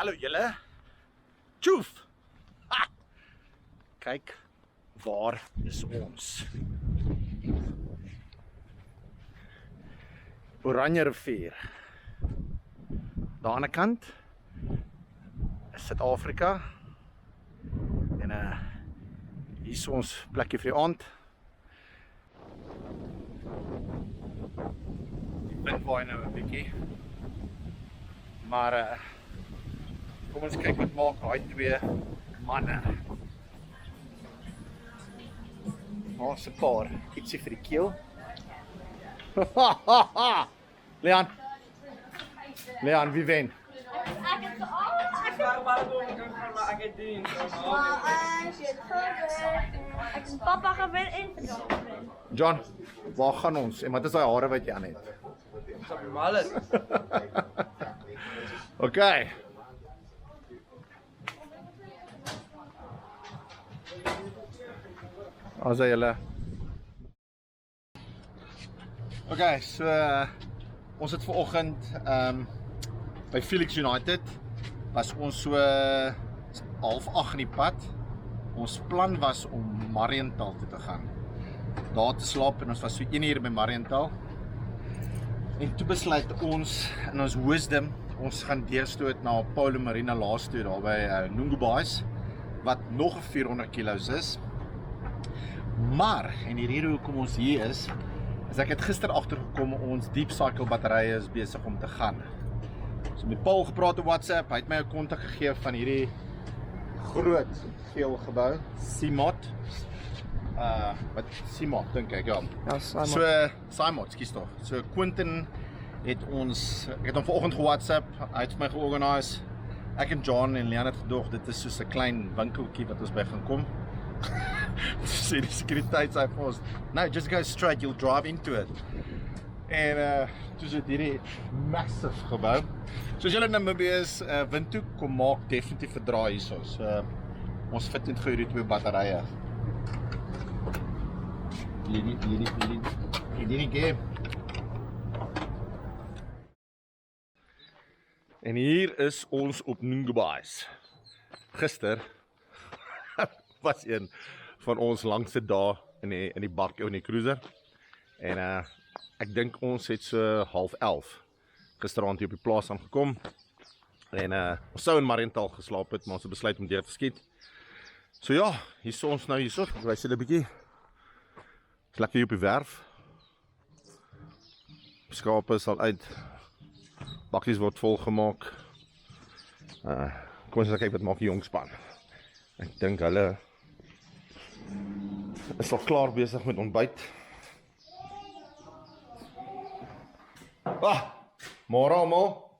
Hallo julle. Tjoef. Ha! Kyk, waar is ons? Oranje rivier. Daar aan die kant is Suid-Afrika. En hier is ons plekje vir die aand. Die wind waai nou 'n bietjie. Maar kom ons kyk wat maak daai twee manne. Daar's 'n paar ietsie vir die keel. Leon, wie wen? Papa gewen en gewen. John, waar gaan ons? En wat is daai hare wat jy aan het? Alles. Okay. As julle. Okay, so ons het vanoggend by Felix United was ons so 7:30 in die pad. Ons plan was om Mariental toe te gaan. Daar te slaap en ons was so 1 uur by Mariental. En toe besluit ons in ons wisdom, ons gaan deurstoot na Paulo Marina Laas toe daar by Nungubais, wat nog 400 kilos is. Maar, en die rede hoekom ons hier is ek het gister agtergekom ons Deep Cycle batterye is besig om te gaan. So met Paul gepraat op WhatsApp, hy het my 'n kontak gegee van hierdie groot geel gebou, CMOT. Wat CMOT dink ek, ja. Ja, Simon. So CMOT, skus tog. So Quentin het ons, ek het hom vanoggend ge-WhatsApp, hy het vir my georganiseer. Ek en John en Leon het gedog dit is soos 'n klein winkeltjie wat ons by gaan kom. Sê die sekuriteit sê vir ons, no, just go straight, you'll drive into it. En toe is dit hierdie massive gebou. Soos julle Namibiërs wind toe kom maak, definitief verdraai hierso. So ons fit net gou hierdie twee batterye. Hierdie game. En hier is ons op Nungubais. Gister was een van ons langste dae in die bark in die cruiser. En ek dink ons het so 10:30 gisteraand hier op die plaas aangekom. En ons sou in Mariental geslaap het, maar ons het besluit om deur te skiet. So ja, hier is ons nou hierso. Ek wys julle 'n bietjie. Is lekker hier op die werf. Skape sal uit. Bakkies word vol gemaak. Kom ons kyk wat maak die jong span. Ek dink hulle is al klaar besig met ontbyt. Môre almal.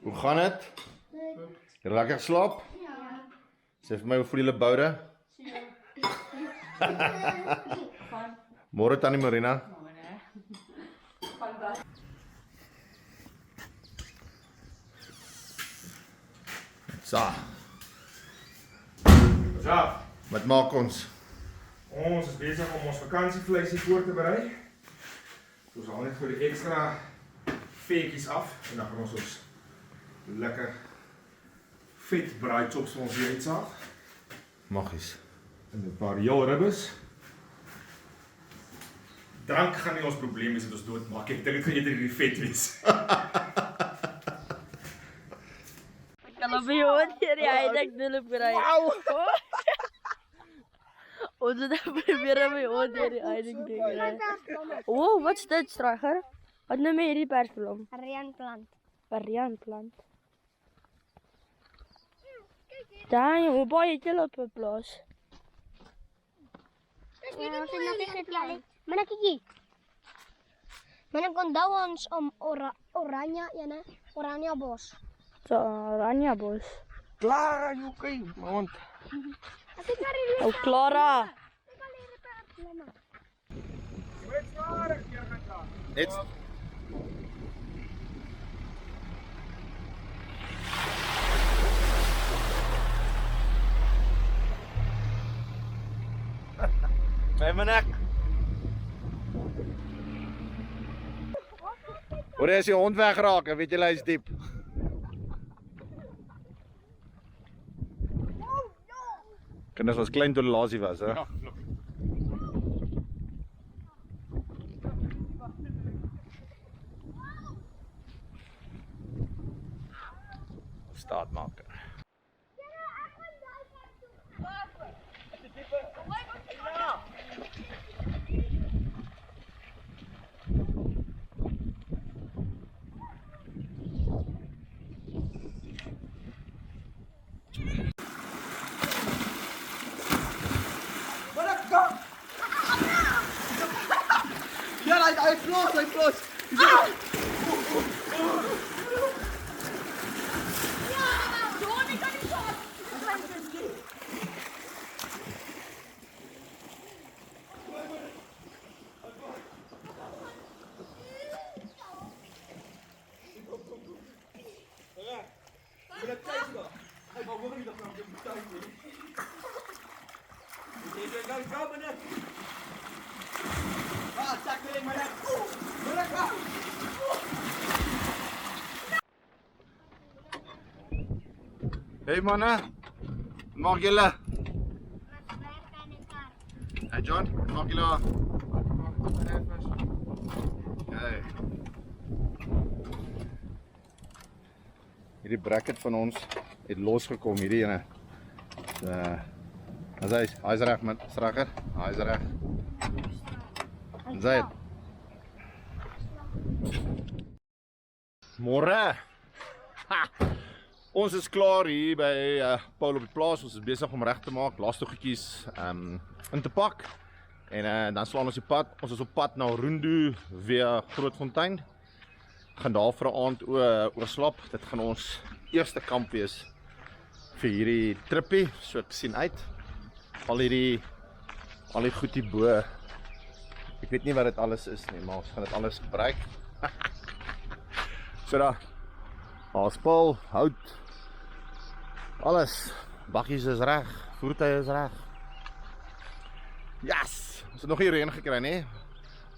Hoe gaan dit? Jy lekker slaap? Ja. Sê vir my hoe voel julle boude? Môre Tannie Marina. So. Wat maak ons? Ons is besig om ons vakansievleisie voor te berei. Ons haal net vir die ekstra vetjies af en dan gaan ons lekker vet braaichops vir ons hier uitsaag. Magies. En 'n paar heel ribbes. Drank gaan nie ons probleem wees as ons doodmaak. Ek dink dit gaan eerder die vet wees. Kalau bihon hier ay dulu berai. Wow! Ons het probeer om bihon hier ay ding. Oh, what's that, Striker? Wat noem jy hierdie persblom? Varianplant. Varianplant. Dang, hoe baie het julle op 'n plaas? Mana Kiki? Mana onthou ons om oranje bos. So, oranje bos. Klaar, jy kyk, man. Oh, Clara. Net By my nek. Hoor jy as die hond wegraak, weet jy hy is diep. Kinders was klein toe die laasie was, hè? Ja, loop. Staatmaker. Ja, hij vloos. Hey manne, wat maak julle? Hey John, wat maak julle? Hey. Hierdie bracket van ons het losgekom, hierdie ene. Hy's reg man, strakker. Hy's reg. Zait. Môre. Ons is klaar hier by Paul op die plaas. Ons is besig om reg te maak, laastoegetjies in te pak. En dan slaan ons die pad. Ons is op pad na Rundu via Grootfontein. Gaan daar vir 'n aand oorslap. Dit gaan ons eerste kamp wees vir hierdie trippie. So ek sien uit. Al die goed hier bo. Ek weet nie wat dit alles is nie, maar ons gaan dit alles gebruik. So daar. Spul, hout. Alles. Bakkies is reg, voertuie is reg. Yes! Ons het nog nie reën gekry nie.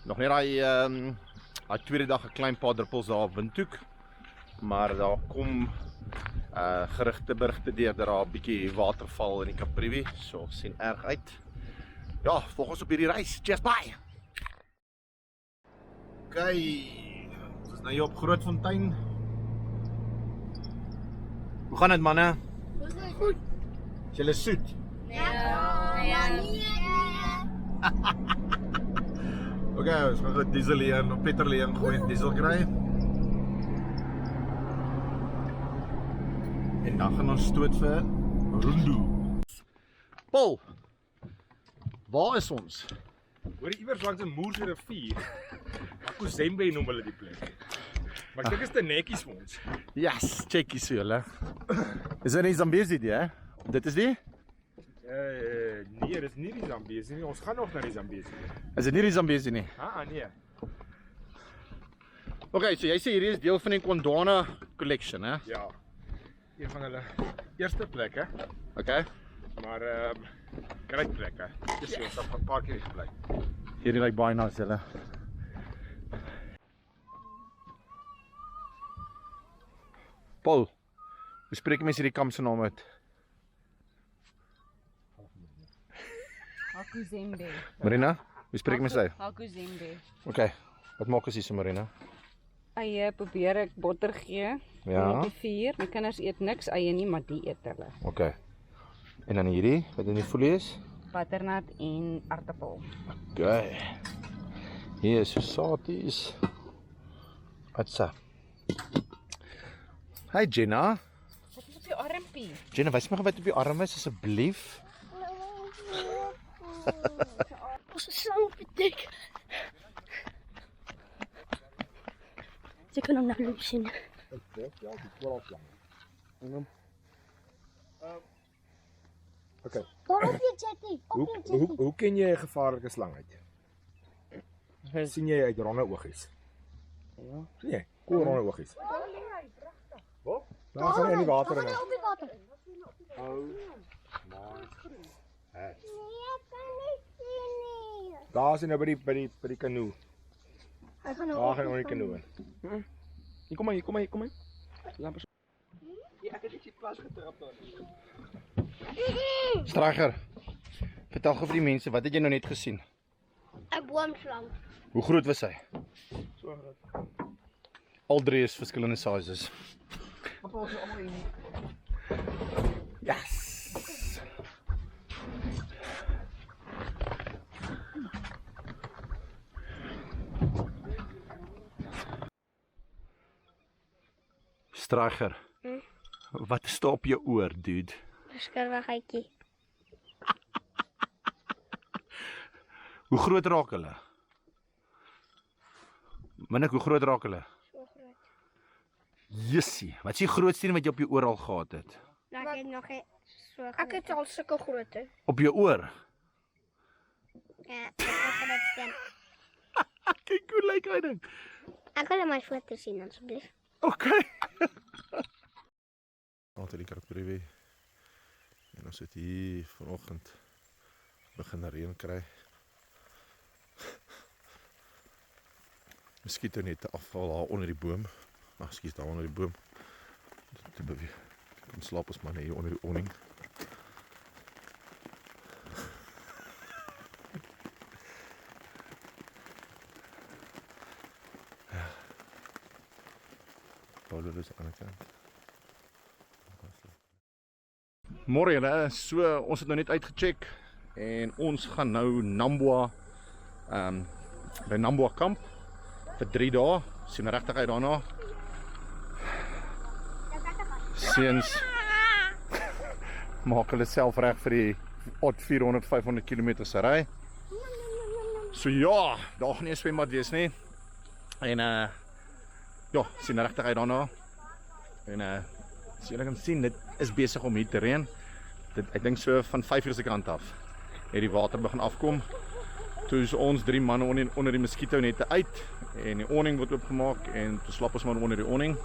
Nog net daai tweede dag 'n klein paar druppels daar op Windhoek. Maar daar kom gerigte berigte deur dat daar 'n bietjie waterval in die Kaprivi. So sien erg uit. Ja, volg ons op hierdie reis. Cheers, bye! Okay, ons is nou hier op Grootfontein. Hoe gaan dit manne? Goed. Is julle soet? Okay, ons gaan diesel hier en petrol hier gooi diesel kry. En dan gaan ons stoot vir Rundu. Paul, waar is ons? Hoor jy iewers langs 'n Moerse rivier? Akuzembe noem hulle die plek. Maar ek dink is te netjies vir ons. Yes, checkies vir julle. Is dit nie Zambezi die, hè? Dit is die? Nee, dis nie die Zambezi nie. Ons gaan nog na die Zambezi. Is dit nie die Zambezi nie? Nee. Okay, so jy sê hierdie is deel van die Gondwana collection, hè? Ja. Een van hulle eerste plekke, Okay. maar great plekke. Dis ons het 'n paar keer gebly. Hierdie lyk baie nice, julle. Paul, hoe spreek mense hierdie kamp se naam uit? Akuzembe. Marina, hoe spreek mense dit? Akuzembe. Okay, wat maak ons hier so Marina? Eie probeer ek botter gee. Ja. Op die vuur. My kinders eet niks eie nie, maar die eet hulle. Okay. En dan hierdie, wat in die folie is? Butternut en aartappel. Okay. Hier is sausages. Watsa. Hi Jenna. Wat is op jou armpie? Jenna, wys my gou wat op jou arm is asseblief. Ons is slang op die dek. Jy kan hom nou loop sien. Ja, die vooral slang. Okay. Daar op je jetty. Op je jetty. Hoe ken jy 'n gevaarlike slang uit? Sien jy uit ronde oogies? Ja. Sien jy? Cool ronde oogies. Wat? Daar gaan hy in die water in. Op die water. Nee, ek kan nie sien nie. Daar is hy nou by die kanoe. Hy gaan nou Daar gaan hy in die kanoe in. Hier kom maar. Laat maar. Ja, ek het net die plas getrap daar. Stryger, vertel gou vir die mense, wat het jy nou net gesien? 'n boomslang. Hoe groot was hy? So groot. Al drie is verskillende sizes. Yes! Stryger, wat staan op jou oor, dude? Beskerwigheidjie. Hoe groot raak hulle? Minnik, hoe groot raak hulle? So groot. Jessie, wat is die grootste een wat jy op jou oor al gehad het? Ek het nog nie so groot. Ek het al sulke grootte. Op jou oor? Ja, ek het dit sien. Kyk hoe lyk hy ding. Ek wil my foto sien asseblief. Okay. Altyd die Karprivie. En ons het hier vanoggend begin reën kry. Mosquito net afval daar onder die boom. Ag, skies daar onder die boom. Kom slaap ons maar net hier onder die awning. Ja. Paulo is aan die kant. Môre julle, so ons het nou net uitgecheck en ons gaan nou Namboa by Namboa kamp vir 3 dae. Sien regtig uit daarna. Seuns maak hulle self reg vir die 400-500 km se ry. So ja, daar gaan nie 'n swembad wees nie. En ja, sien regtig uit daarna. En as julle kan sien, dit is besig om hier te reën. Ek dink so van 5 uur se kant af het die water begin afkom. Toe is ons 3 manne onder die mosquito nette uit en die awning word oopgemaak en toe slaap ons maar onder die awning.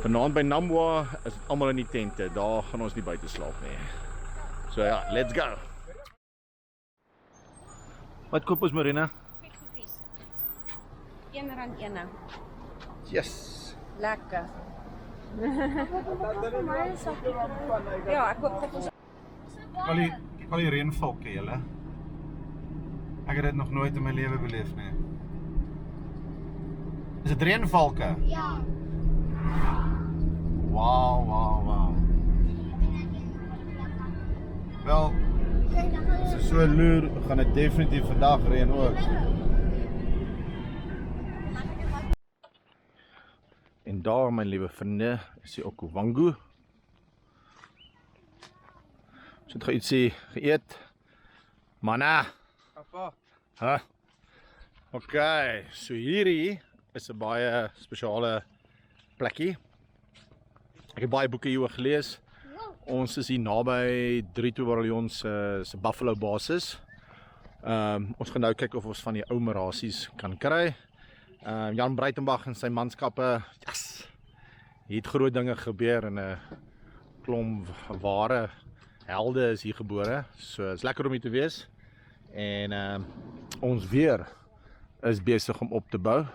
Vanaand by Namboa is dit almal in die tente. Daar gaan ons nie buite slaap nie. So ja, let's go. Wat koop ons, Marina? Goedjies. R1 Yes. Lekker. Ja, ek koop vir ons. Al die reënvalke, julle. Ek het dit nog nooit in my lewe beleef nie. Is dit reënvalke? Ja. Wow. Wel, as dit so loer, gaan dit definitief vandag reën ook. En daar, my liewe vriende, is die Okavango. So het ietsie geëet. Manna. Papa. Huh? Okay, so hierdie is 'n baie spesiale plekkie. Ek het baie boeke hieroor gelees. Ons is hier naby 3 Bataljon se Buffalo basis. Ons gaan nou kyk of ons van die ou merasies kan kry. Jan Breitenbach en sy manskappe, yes! Hier het groot dinge gebeur en 'n klomp ware helde is hier gebore. So is lekker om hier te wees. En ons weer is besig om op te bou.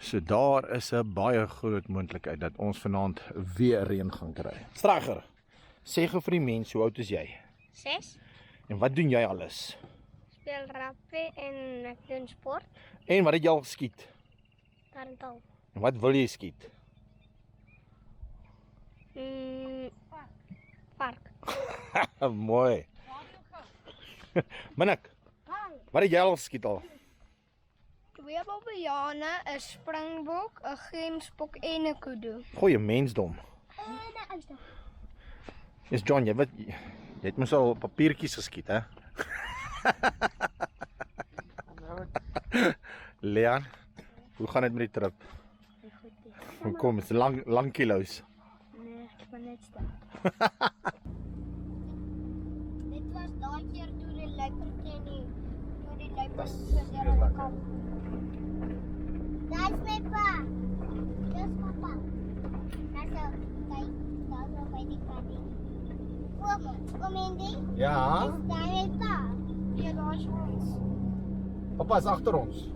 So daar is 'n baie groot moontlikheid dat ons vanaand weer reën gaan kry. Stryger, sê gou vir die mense, hoe oud is jy? 6. En wat doen jy alles? Speel rugby en ek doen sport. En wat het jy al geskiet? Tarantal. En wat wil jy skiet? Park. Mooi. Minnik, wat het jy al geskiet al? 2 babiane, 'n springbok, 'n gemsbok en 'n kudu. Goeie mensdom. Dis John, jy het mos al papiertjies geskiet, hè? Leon, hoe gaan dit met die trip? Hoe kom dit? Lang kilo's. Nee, ek ben net stil. Dit was daai keer toe die luipertjie toe die luipers verder kom. Daar is my pa. Dis papa. Daar sou by die party. Kom Andy. Ja, Is daar my pa? Ja, daar is ons. papa is agter ons.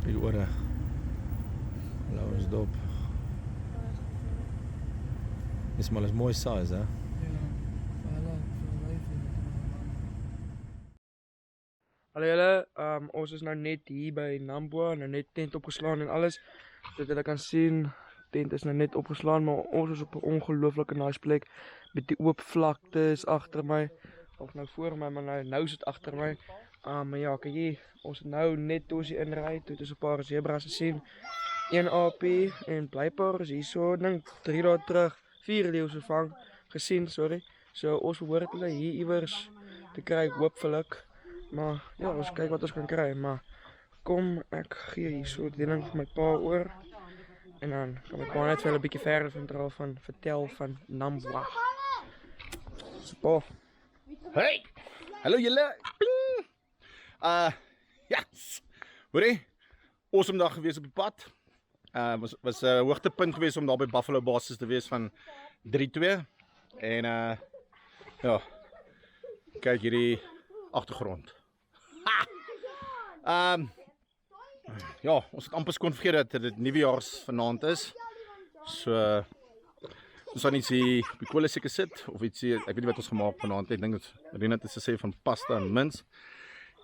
Die ore Blauwe dop. Dis maar 'n mooi size, hè? Hallo julle, ons is nou net hier by Nampo, nou net tent opgeslaan en alles. Sodat julle kan sien, tent is nou net opgeslaan, maar ons is op 'n ongelooflike nice plek met die oop vlaktes agter my, of nou voor my, maar nou is dit agter my. Maar ja, kyk hier, ons het nou net toe ons hier inry, toe het ons 'n paar zebras gesien. 1 AP en blypaar is hierso, dink 3 dae terug, 4 leeu's gesien, sorry. So ons behoort hulle hier iewers te kry, hooplik. Maar ja, ons kyk wat ons kan kry, maar kom ek gee hierso die ding vir my pa oor. En dan kan my pa net vir 'n bietjie verder van vertel van Nampo. So pa. Hey! Hallo julle. Ping. Yes. Hoorie. Awesome dag gewees op die pad. Was 'n hoogtepunt geweest om daar by Buffalo basis te wees van 3-2 en ja. Kyk hierdie agtergrond. Ja, ons het amper skoon vergeet dat dit nuwejaars vanaand is. So ons gaan iets hier op die kolle seker sit of ietsie, ek weet nie wat ons gemaak vanaand het. Ek dink dit Rena het gesê van pasta en mince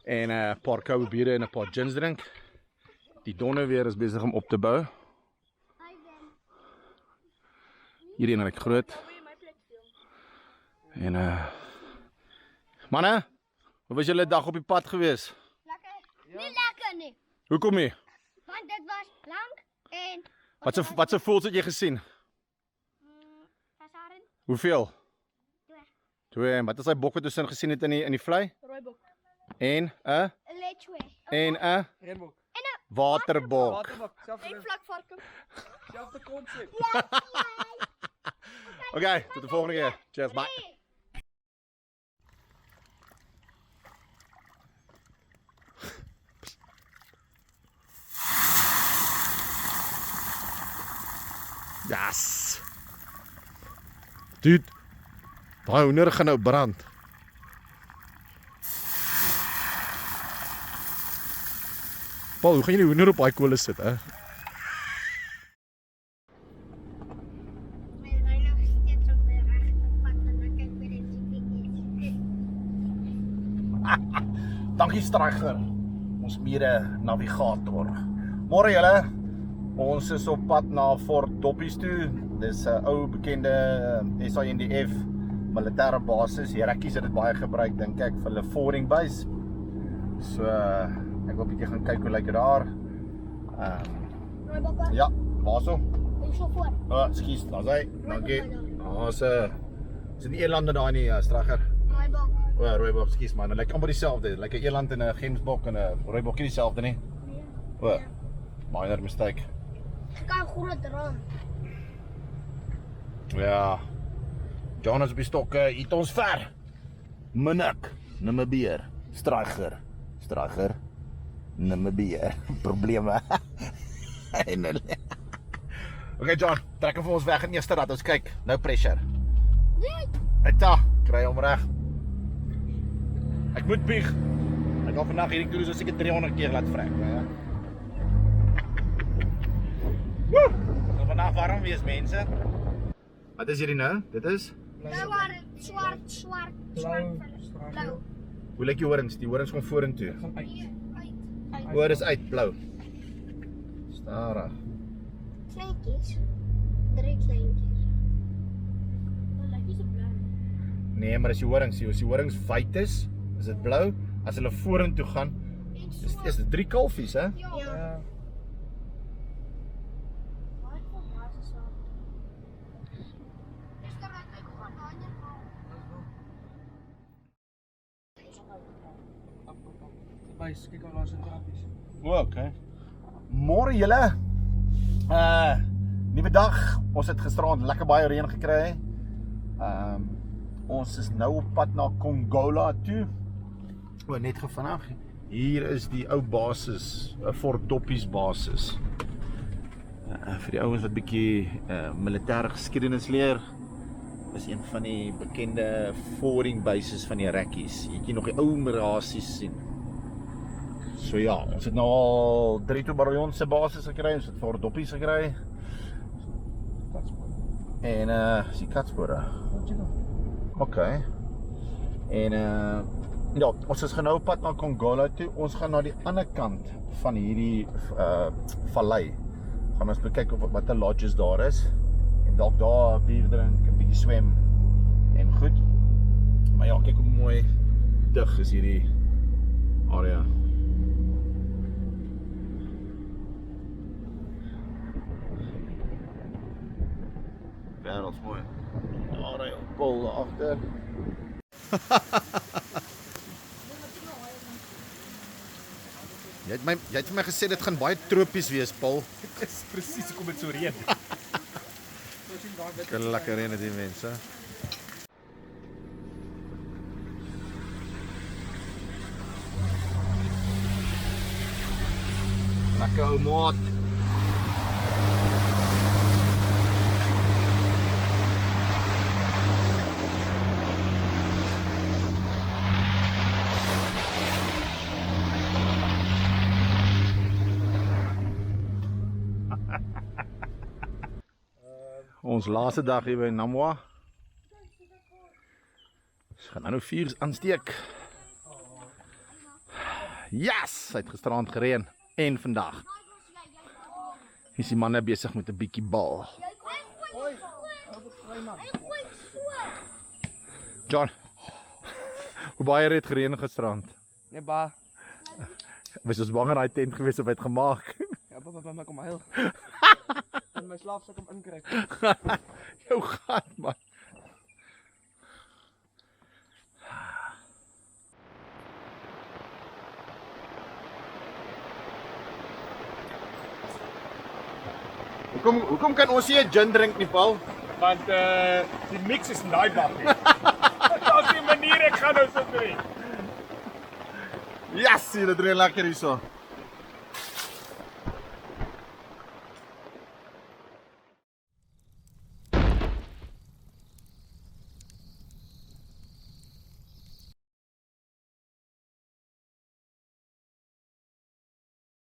en 'n paar koue biere en 'n paar gins drink. Die donne weer is besig om op te bou. Hierdie een is groot. En manne, hoe was julle dag op die pad gewees? Lekker. Nie lekker nie. Hoekom nie? Want dit was lank en... Wat se voëls het jy gesien? Pasaren? Hoeveel? 2. 2. En wat is daai bok wat ons gesien het in die vlei? Rooibok. En 'n Lechwe. en 'n Reenbok. waterbok. En vlakvarken. Selfde konsep. Okay, tot de volgende keer. Cheers, bye. Yes. Dude, daai hoender gaan nou brand. Paul, hoe gaan jy die hoender op daai kolle sit, hè? Dankie Stryger, ons mede navigator. Môre julle, ons is op pad na Fort Doppies toe. Dis 'n ou bekende SANDF militêre basis. Die rekkies het dit baie gebruik, dink ek, vir hulle forwarding base. So ek wil 'n bietjie gaan kyk hoe lyk dit daar. Ja, waarso? Dis so voor. Ekskuus, daar's hy. Dankie. Daar's is dit nie eilande daai nie, Stryger? Rooibok. O, rooibok, ekskuus man. Dit lyk amper dieselfde. Dit lyk 'n eland en 'n gemsbok en 'n rooibok nie dieselfde nie. O, minor mistake. Ek kan groot raam. Ja. Jonas op die stokke, het ons ver. Minnik, nimmer beer. Stryger. Nimmer beer. Probleme. Okay John, trek hom vir ons weg in eerste rad. Ons kyk. Nou pressure. Eta, kry hom reg. Ek moet bieg. Ek gaan vandag hierdie cruise seker 300 keer laat vrek, ja. Woe! Dit gaan vandag warm wees, mense. Wat is hierdie nou? Dit is Swart. Blauw. hoe lyk die horings? Die horings gaan vorentoe. Uit. O, dis uit blou. Stadig. Kleintjies. 3 kleintjies. Nee, maar as die horings wit is dit blou. As hulle vorentoe gaan, is dit 3 kalfies, hè? Ja. Bys, kyk al daar's 'n trappies. O, okay. Môre julle. Nuwe dag. Ons het gisteraand lekker baie reën gekry. Ons is nou op pad na Kongola toe. O, net vanaf. Hier is die ou basis, 'n Fort Doppies basis. Vir die ouens wat bietjie militêre geskiedenis leer, is een van die bekende forwarding bases van die rekkies. Jy kan nog die ou mirasies sien. So ja, ons het nou al 3 Baron se basis gekry, ons het 4 doppies gekry. En is die katspore. OK. En ja, ons is nou op pad na Kongolo toe. Ons gaan na die ander kant van hierdie vallei. Gaan ons kyk of watter lodges daar is en dalk daar 'n bier drink, 'n bietjie swem en goed. Maar ja, kyk hoe mooi dig is hierdie area. Wêreldsmooi. Daar hy op pol daar agter. Jy het vir my gesê dit gaan baie tropies wees, Paul. Dit is presies hoekom dit so reën. Kan lekker reën die mense. Lekker ou maat. Ons laaste dag hier by Namwa. Ons gaan nou vuurs aansteek. Yes, hy het gisterand gereën en vandag. Hier is die manne besig met 'n bietjie bal. John, hoe baie het gereën gisterand? Nee, ba. Was ons bang in daai tent gewees of hy het gemaak? Ja, papa kom huil. In my slaapsak om inkryp. Jou gat man. Hoekom kan ons nie 'n gin drink nie, Paul? Want die mix is in daai bak nie. Daar's 'n manier ek gaan nou so doen. Yes, dit reën lekker hierso.